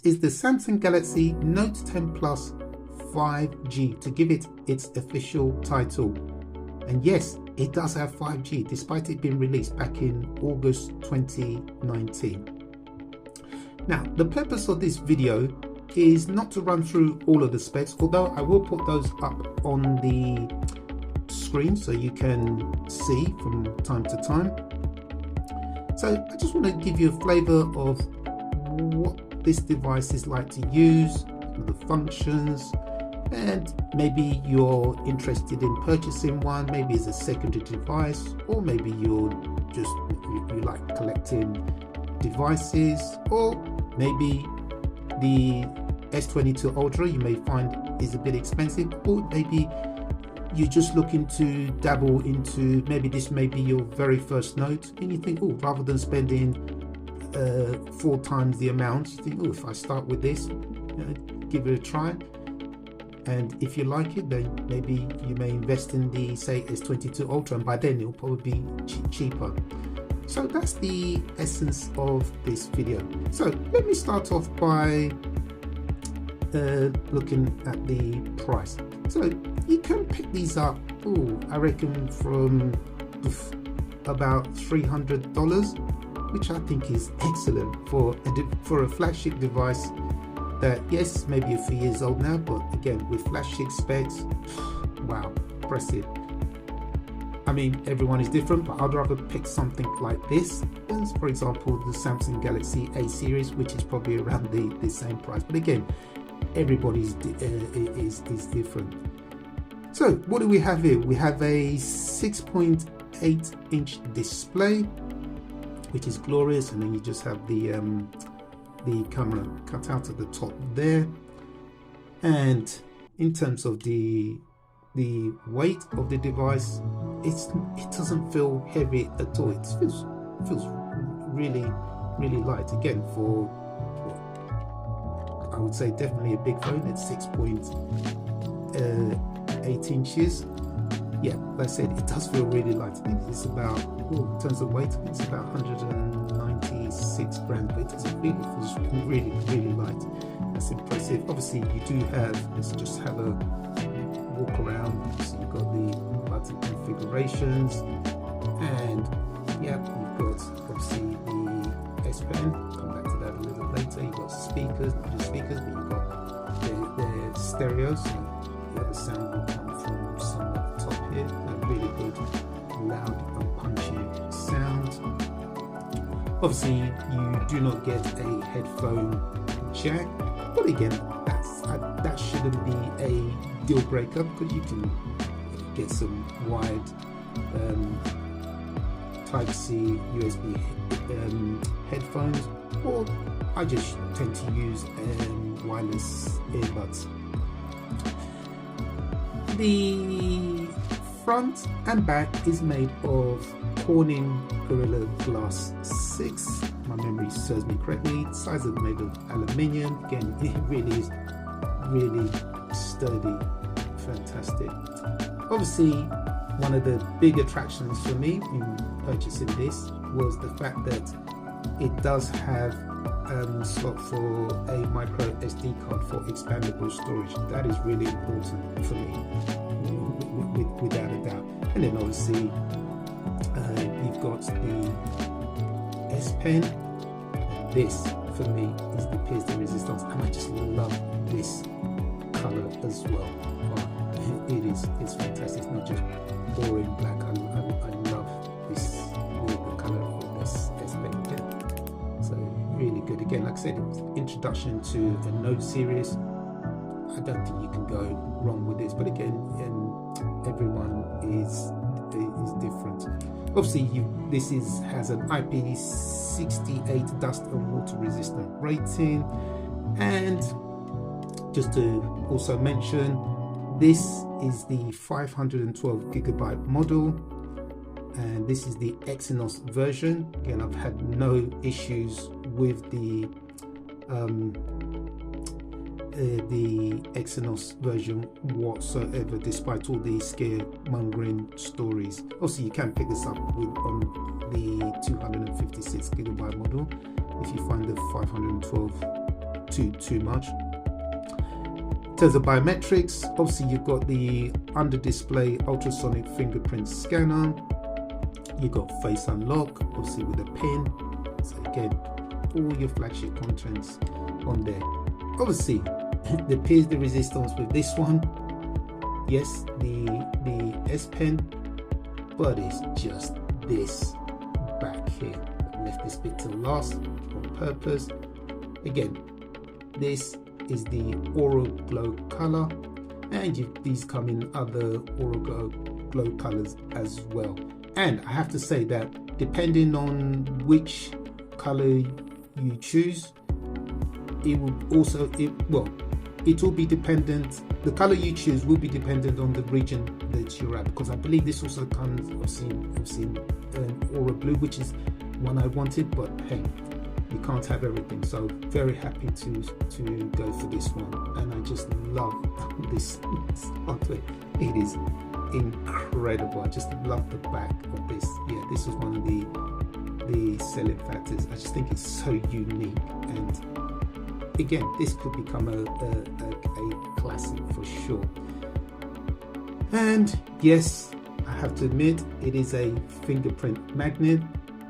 is the Samsung Galaxy Note 10 Plus 5G, to give it its official title. And yes, it does have 5G, despite it being released back in August 2019. Now, the purpose of this video is not to run through all of the specs, although I will put those up on the screen so you can see from time to time. So I just want to give you a flavor of what this device is like to use, the functions, and maybe you're interested in purchasing one, maybe as a secondary device, or maybe you like collecting devices, or maybe the S22 Ultra you may find is a bit expensive, or maybe you're just looking to dabble into, maybe this may be your very first Note, and you think, oh, rather than spending 4 times the amount, you think, oh, if I start with this, give it a try, and if you like it, then maybe you may invest in the, say, S22 Ultra, and by then it'll probably be cheaper. So that's the essence of this video. So let me start off by looking at the price. So you can pick these up, I reckon from about $300, which I think is excellent for a flagship device that, yes, maybe a few years old now, but again, with flagship specs, wow, impressive. I mean, everyone is different, but I'd rather pick something like this than, for example, the Samsung Galaxy A series, which is probably around the same price. But again, everybody's is different. So what do we have here? We have a 6.8-inch display, which is glorious, and then you just have the camera cut out at the top there. And in terms of the weight of the device, it doesn't feel heavy at all. It feels really light. Again, for I would say definitely a big phone. It's 6.8 inches. Yeah, like I said, it does feel really light. I think it's about, in terms of weight, it's about 196 grams, but it doesn't feel, it feels really light. That's impressive. Obviously, you do have, let's just have a walk around. So you've got the button configurations, and yeah, you've got obviously the S Pen. Come back to that a little later. You've got speakers, not just speakers, but you've got the stereo, so the other sound will come from somewhere at the top here. A really good, loud and punchy sound. Obviously, you do not get a headphone jack, but again, that shouldn't be a deal breaker, because you can get some wide Type-C USB headphones, or I just tend to use wireless earbuds. The front and back is made of Corning Gorilla Glass 6, my memory serves me correctly. The sides are made of aluminium. Again, it really is really sturdy, fantastic. Obviously, one of the big attractions for me in purchasing this was the fact that it does have a slot for a micro SD card for expandable storage. That is really important for me, without a doubt. And then obviously you've got the S Pen. This for me is the piercing resistance, and I just love this color as well. It's fantastic. It's not just boring black. I love this, the color of this S Pen. So really good. Again, like I said, it's introduction to a Note series. I don't think you can go wrong with this, but again, everyone is different. Obviously, this has an IP68 dust and water resistant rating, and just to also mention, this is the 512GB model, and this is the Exynos version. Again, I've had no issues with the Exynos version whatsoever, despite all the scaremongering stories. Also, you can pick this up on the 256GB model if you find the 512 too much. In terms of biometrics, obviously you've got the under display ultrasonic fingerprint scanner. You've got face unlock, obviously with a pin. So again, all your flagship contents on there. Obviously, the pieces de resistance with this one. Yes, the S Pen, but it's just this back here. I left this bit till last on purpose. Again, this is the Aura Glow color, and these come in other Aura Glow colors as well. And I have to say that depending on which color you choose, it will be dependent. The color you choose will be dependent on the region that you're at, because I believe this also comes. I've seen Aura Blue, which is one I wanted, but hey, you can't have everything. So very happy to go for this one, and I just love this hardware. It is incredible. I just love the back of this. Yeah, this was one of the selling factors. I just think it's so unique, and again, this could become a classic for sure. And yes, I have to admit, it is a fingerprint magnet.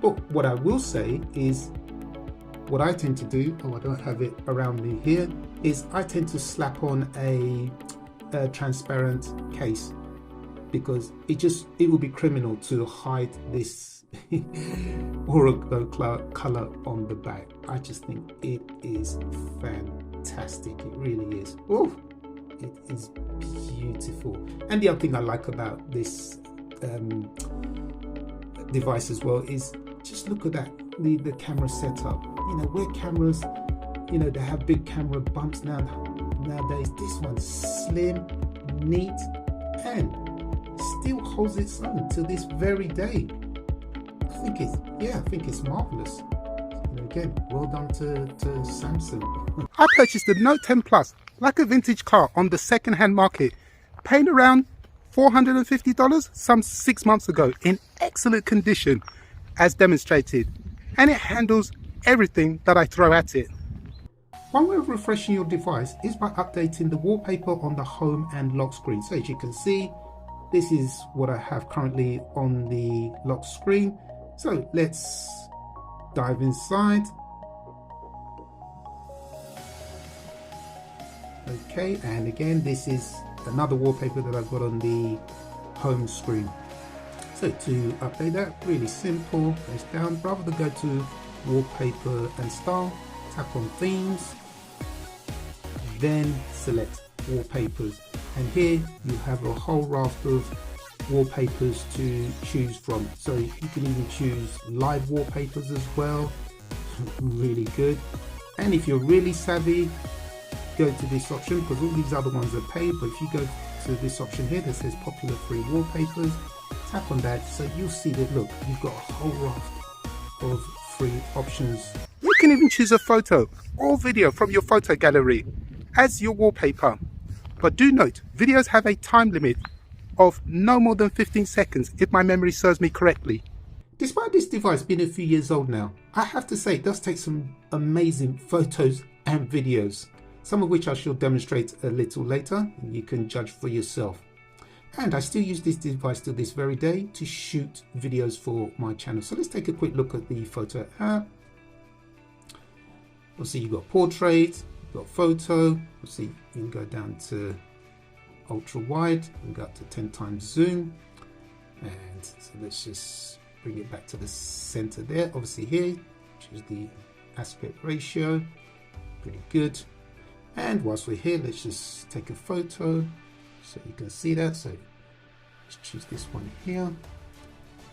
But what I will say is, what I tend to do, I don't have it around me here, is I tend to slap on a transparent case, because it would be criminal to hide this Aura Glow color on the back. I just think it is fantastic. It really is. Oh, it is beautiful. And the other thing I like about this device as well is, just look at that, the camera setup. You know, where cameras, you know, they have big camera bumps nowadays. This one's slim, neat, and still holds its own to this very day. I think it's marvelous. And again, well done to Samsung. I purchased the Note 10 Plus like a vintage car on the second-hand market, paying around $450 some 6 months ago, in excellent condition as demonstrated, and it handles everything that I throw at it. One way of refreshing your device is by updating the wallpaper on the home and lock screen. So as you can see, this is what I have currently on the lock screen. So let's dive inside. Okay, and again, this is another wallpaper that I've got on the home screen. So to update that, really simple, press down, rather than go to wallpaper and style, tap on themes, then select wallpapers, and here you have a whole raft of wallpapers to choose from. So you can even choose live wallpapers as well. Really good. And if you're really savvy, go to this option, because all these other ones are paid, but if you go to this option here that says popular free wallpapers, tap on that, so you'll see that, look, you've got a whole raft of free options. You can even choose a photo or video from your photo gallery as your wallpaper. But do note, videos have a time limit of no more than 15 seconds if my memory serves me correctly. Despite this device being a few years old now, I have to say it does take some amazing photos and videos, some of which I shall demonstrate a little later, and you can judge for yourself. And I still use this device to this very day to shoot videos for my channel. So let's take a quick look at the photo app. We'll see you've got portrait, you've got photo. We'll see you can go down to ultra wide and go up to 10 times zoom. And so let's just bring it back to the center there. Obviously here, choose the aspect ratio, pretty good. And whilst we're here, let's just take a photo so you can see that. So let's choose this one here.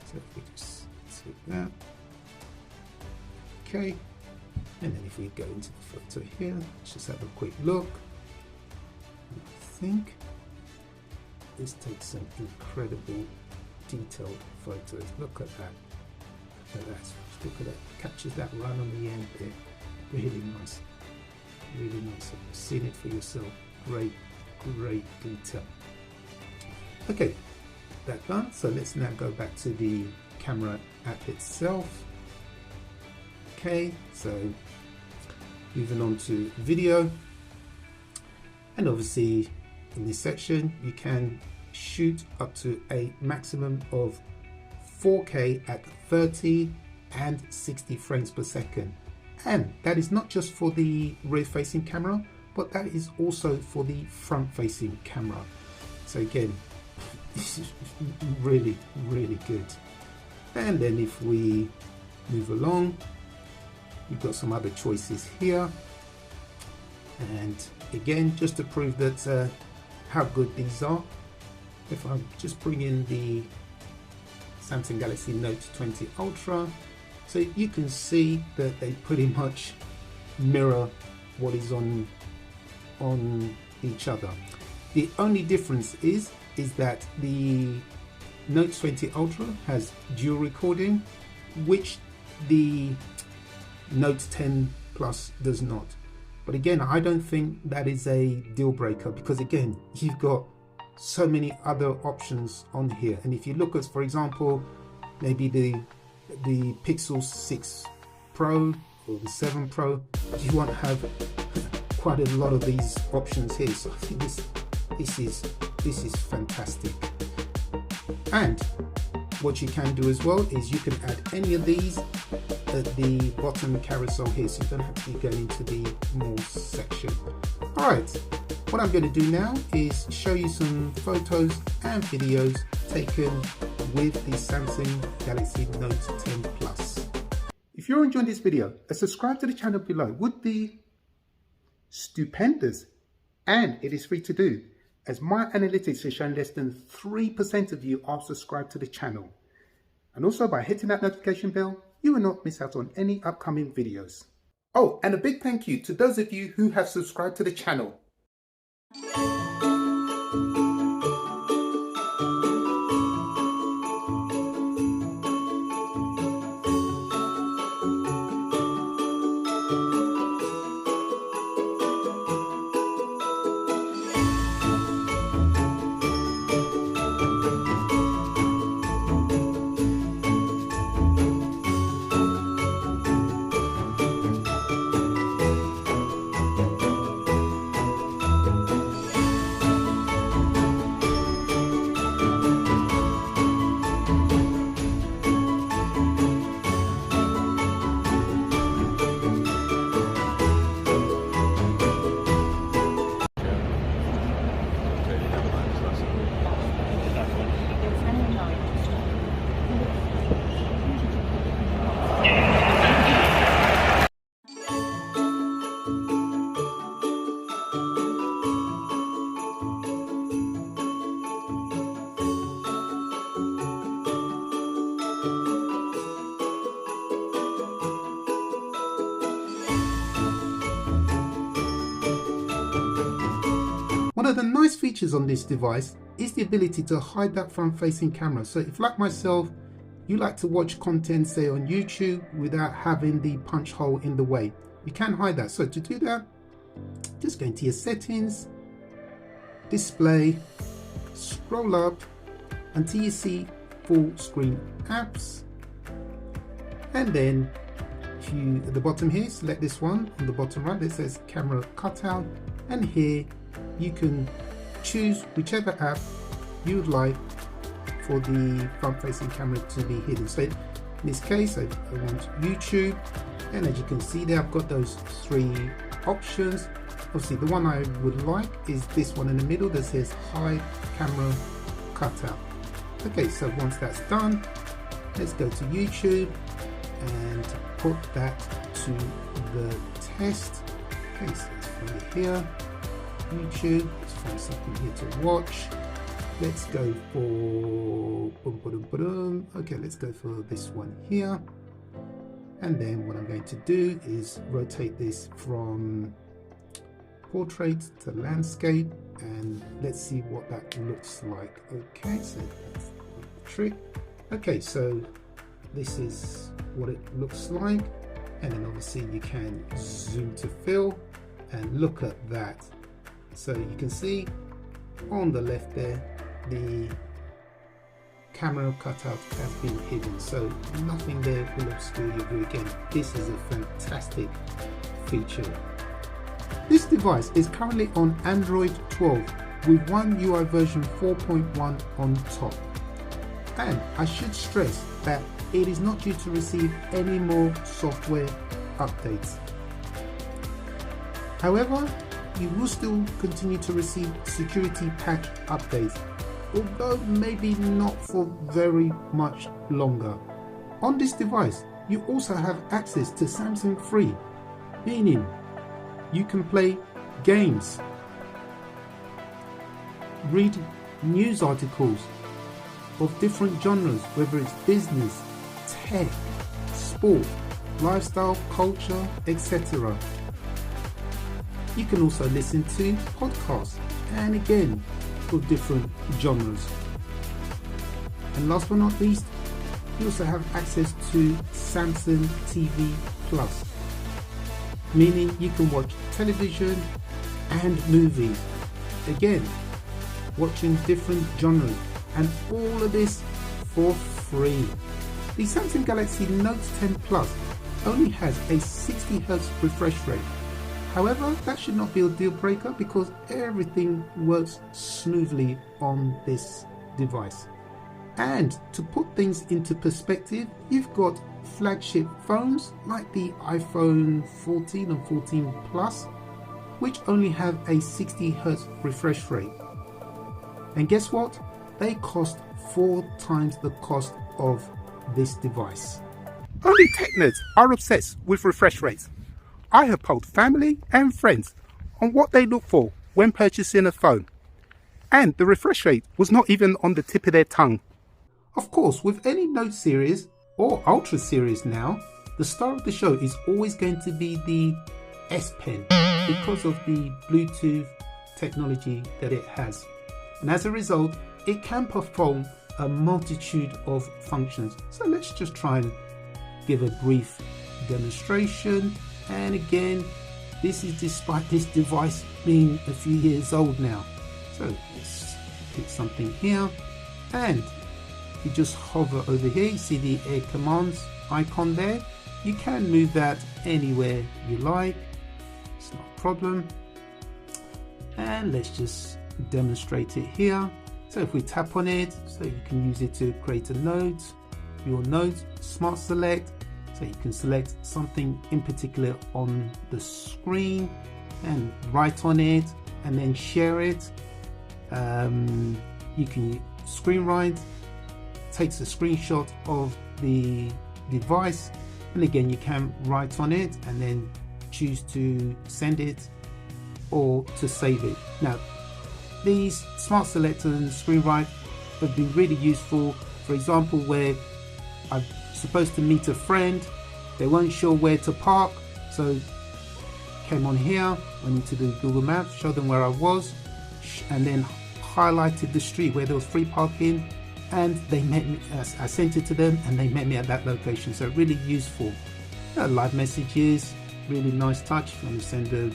So if we just take that. Okay. And then if we go into the photo here, let's just have a quick look. I think this takes some incredible detailed photos. Look at that. Look at that. Look at that. Captures that right on the end there. Really nice. Really nice. You've seen it for yourself. Great detail. Okay, that done. So let's now go back to the camera app itself. Okay, so Moving on to video, and obviously in this section you can shoot up to a maximum of 4K at 30 and 60 frames per second. And that is not just for the rear facing camera, but that is also for the front facing camera. So again, this is really good. And then if we move along, we've got some other choices here, and again, just to prove that how good these are, if I just bring in the Samsung Galaxy Note 20 Ultra, so you can see that they pretty much mirror what is on each other. The only difference is that the Note 20 Ultra has dual recording, which the Note 10 Plus does not. But again, I don't think that is a deal breaker, because again, you've got so many other options on here. And if you look at, for example, maybe the Pixel 6 Pro or the 7 Pro, you won't have quite a lot of these options here. So I think this is fantastic. And what you can do as well is you can add any of these at the bottom carousel here, so you don't have to be going into the more section. All right, what I'm going to do now is show you some photos and videos taken with the Samsung Galaxy Note 10 Plus. If you're enjoying this video, a subscribe to the channel below would be stupendous, and it is free to do, as my analytics has shown less than 3% of you are subscribed to the channel. And also by hitting that notification bell, you will not miss out on any upcoming videos. Oh, and a big thank you to those of you who have subscribed to the channel. One of the nice features on this device is the ability to hide that front-facing camera. So if, like myself, you like to watch content, say on YouTube, without having the punch hole in the way, you can hide that. So to do that, just go into your settings, display, scroll up until you see full screen apps, and then if you at the bottom here, select this one on the bottom right that says camera cutout, and here you can choose whichever app you would like for the front-facing camera to be hidden. So in this case, I want YouTube, and as you can see there, I've got those three options. Obviously, the one I would like is this one in the middle that says hide camera cutout. Okay, so once that's done, let's go to YouTube and put that to the test. Okay, so let's find it here. YouTube, let's find something here to watch. Let's go for okay, let's go for this one here, and then what I'm going to do is rotate this from portrait to landscape, and let's see what that looks like. Okay, so that's the trick. Okay, so this is what it looks like, and then obviously you can zoom to fill and look at that. So you can see on the left there, the camera cutout has been hidden, so nothing there will obscure your view. Again, this is a fantastic feature. This device is currently on Android 12 with One UI version 4.1 on top. And I should stress that it is not due to receive any more software updates. However, you will still continue to receive security patch updates, although maybe not for very much longer. On this device, you also have access to Samsung Free, meaning you can play games, read news articles of different genres, whether it's business, tech, sport, lifestyle, culture, etc. You can also listen to podcasts, and again, for different genres. And last but not least, you also have access to Samsung TV Plus, meaning you can watch television and movies. Again, watching different genres, and all of this for free. The Samsung Galaxy Note 10 Plus only has a 60Hz refresh rate. However, that should not be a deal breaker because everything works smoothly on this device. And to put things into perspective, you've got flagship phones like the iPhone 14 and 14 Plus, which only have a 60Hz refresh rate. And guess what? They cost 4 times the cost of this device. Only tech nerds are obsessed with refresh rates. I have polled family and friends on what they look for when purchasing a phone, and the refresh rate was not even on the tip of their tongue. Of course, with any Note series or Ultra series now, the star of the show is always going to be the S Pen because of the Bluetooth technology that it has. And as a result, it can perform a multitude of functions. So let's just try and give a brief demonstration. And again, this is despite this device being a few years old now. So let's pick something here, and you just hover over here. You see the Air Commands icon there. You can move that anywhere you like. It's not a problem. And let's just demonstrate it here. So if we tap on it, so you can use it to create a note, your note, Smart Select. So you can select something in particular on the screen and write on it and then share it. You can screen write, takes a screenshot of the device, and again you can write on it and then choose to send it or to save it. Now these Smart Select and Screen Write have been really useful, for example, where I'm supposed to meet a friend, they weren't sure where to park, so came on here, went into the Google Maps, showed them where I was, and then highlighted the street where there was free parking, and they met me. I sent it to them and they met me at that location. So really useful. Live messages, really nice touch. If you want to send a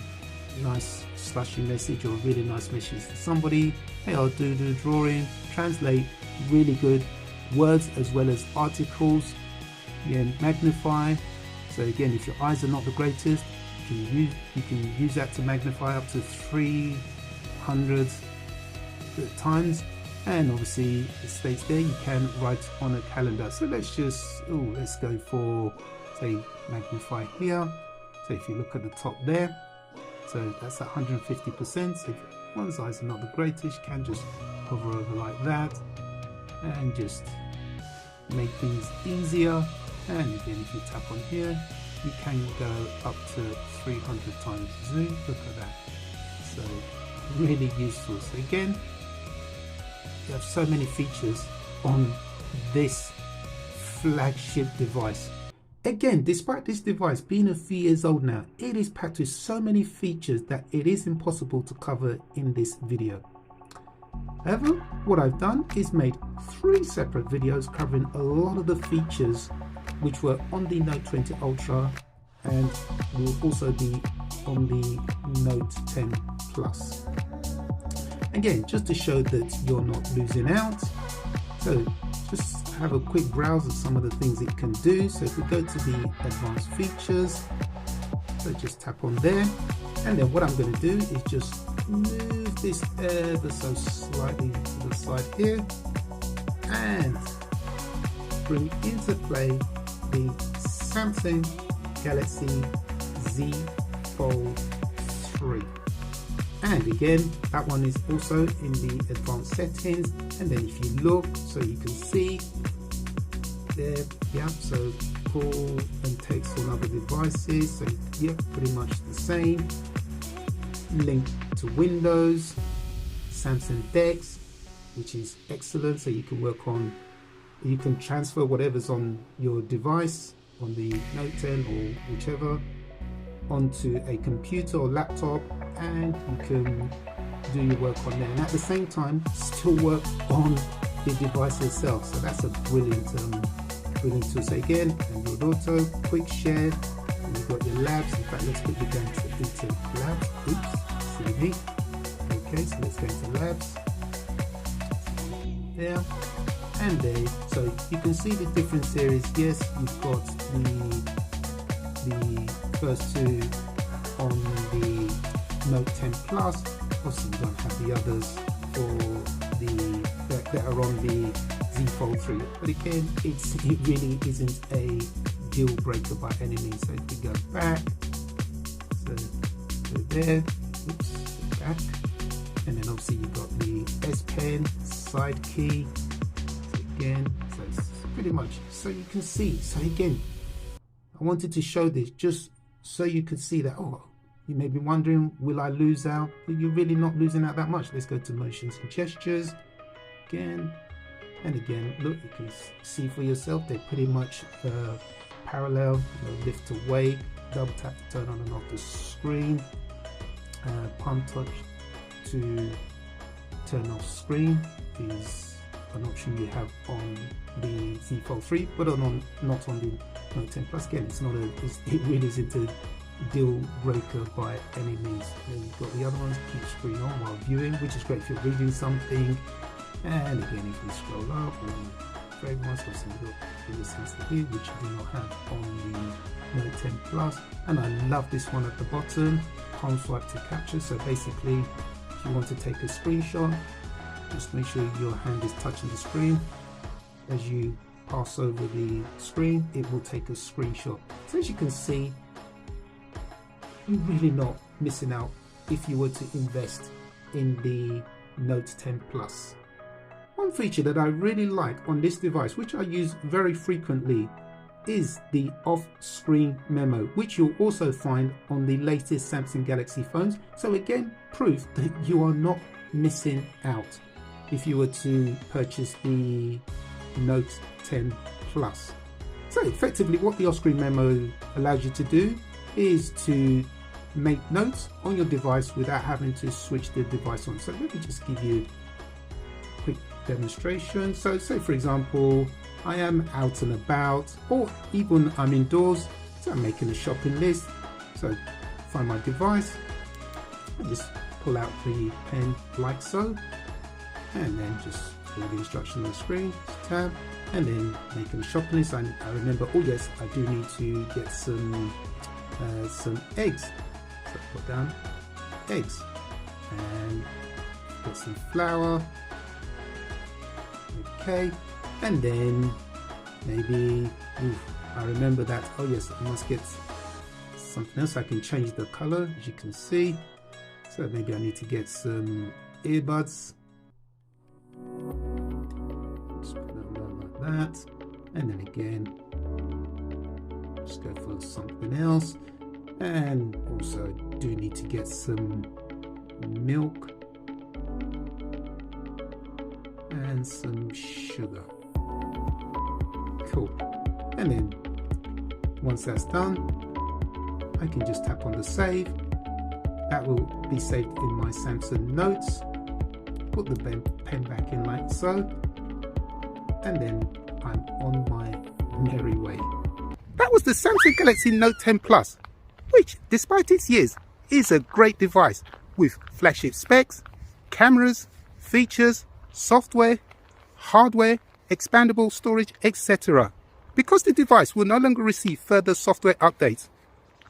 nice slushy message or a really nice message to somebody, hey, I'll do the drawing, translate, really good. Words as well as articles. Again, magnify. So again, if your eyes are not the greatest, you can use that to magnify up to 300 times. And obviously it states there you can write on a calendar. So let's go for, say, magnify here. So if you look at the top there, so that's 150%. So if one's eyes are not the greatest, you can just hover over like that and just make things easier. And again, if you tap on here, you can go up to 300 times zoom. Look at that. So really useful. So again, you have so many features on this flagship device. Again, despite this device being a few years old now, it is packed with so many features that it is impossible to cover in this video. However, what I've done is made 3 separate videos covering a lot of the features which were on the Note 20 Ultra and will also be on the Note 10 Plus. Again, just to show that you're not losing out. So just have a quick browse of some of the things it can do. So if we go to the advanced features, So just tap on there, and then what I'm going to do is just move this ever so slightly to the side here and bring into play the Samsung Galaxy Z Fold 3. And again, that one is also in the advanced settings, and then if you look, so you can see there, yeah, so call and text on other devices, so yeah, pretty much the same. Link to Windows, Samsung DeX, which is excellent, so you can work on, you can transfer whatever's on your device, on the Note 10 or whichever, onto a computer or laptop, and you can do your work on there, and at the same time still work on the device itself. So that's a brilliant brilliant tool. So again, Android Auto, quick share, and you've got your labs. In fact, let's quickly go into labs. Oops, silly me. Okay, so let's go into labs there, and there. So you can see the different series. Yes, you've got the first two on the Note 10 Plus. Obviously, you don't have the others for the that are on the Z Fold 3. But again, it really isn't a deal breaker by any means. So if we go back, so go there, oops, back, and then obviously you've got the S Pen side key. So again, so it's pretty much, so you can see. So again, I wanted to show this just so you could see that, oh, you may be wondering, will I lose out? But you're really not losing out that much. Let's go to motions and gestures again. And again, look, you can see for yourself, they're pretty much parallel. Lift away, double tap to turn on and off the screen, palm touch to turn off screen is an option you have on the Z Fold 3, but not on the Note 10 Plus. Again, it's not it really isn't a deal breaker by any means. Then you've got the other ones, keep screen on while viewing, which is great if you're reading something. And again, if you scroll up, or very much also you've got fingerprints here, which you do not have on the Note 10 Plus. And I love this one at the bottom, palm swipe to capture. So basically, if you want to take a screenshot, just make sure your hand is touching the screen. As you pass over the screen, it will take a screenshot. So as you can see, you're really not missing out if you were to invest in the Note 10 Plus. One feature that I really like on this device, which I use very frequently, is the off-screen memo, which you'll also find on the latest Samsung Galaxy phones. So again, proof that you are not missing out if you were to purchase the Note 10 Plus. So effectively what the off-screen memo allows you to do is to make notes on your device without having to switch the device on. So let me just give you a quick demonstration. So say for example, I am out and about, or even I'm indoors, so I'm making a shopping list. So find my device, I just pull out the pen like so, and then just follow the instructions on the screen, tab, and then making a shopping list. I remember, oh yes, I do need to get some eggs. So put down eggs and get some flour. Okay, and then maybe I remember that, oh yes, I must get something else. I can change the color, as you can see. So maybe I need to get some earbuds. Just put them like that, and then again just go for something else. And also do need to get some milk and some sugar. Cool. And then once that's done, I can just tap on the save. That will be saved in my Samsung Notes. Put the pen back in like so, and then I'm on my merry way. That was the Samsung Galaxy Note 10 Plus, which, despite its years, is a great device with flagship specs, cameras, features, software, hardware, expandable storage, etc. Because the device will no longer receive further software updates,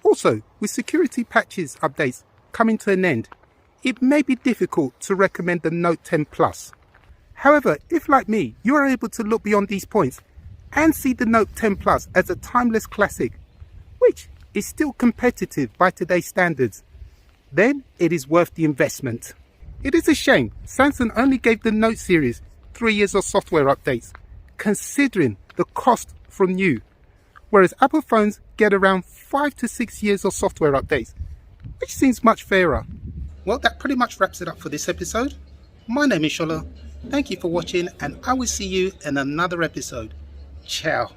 Also, with security patches updates coming to an end, it may be difficult to recommend the Note 10 Plus. However, if like me, you are able to look beyond these points and see the Note 10 Plus as a timeless classic, which is still competitive by today's standards, then it is worth the investment. It is a shame Samsung only gave the Note series 3 years of software updates, considering the cost from new, whereas Apple phones get around 5 to 6 years of software updates, which seems much fairer. Well, that pretty much wraps it up for this episode. My name is Shola. Thank you for watching, and I will see you in another episode. Ciao.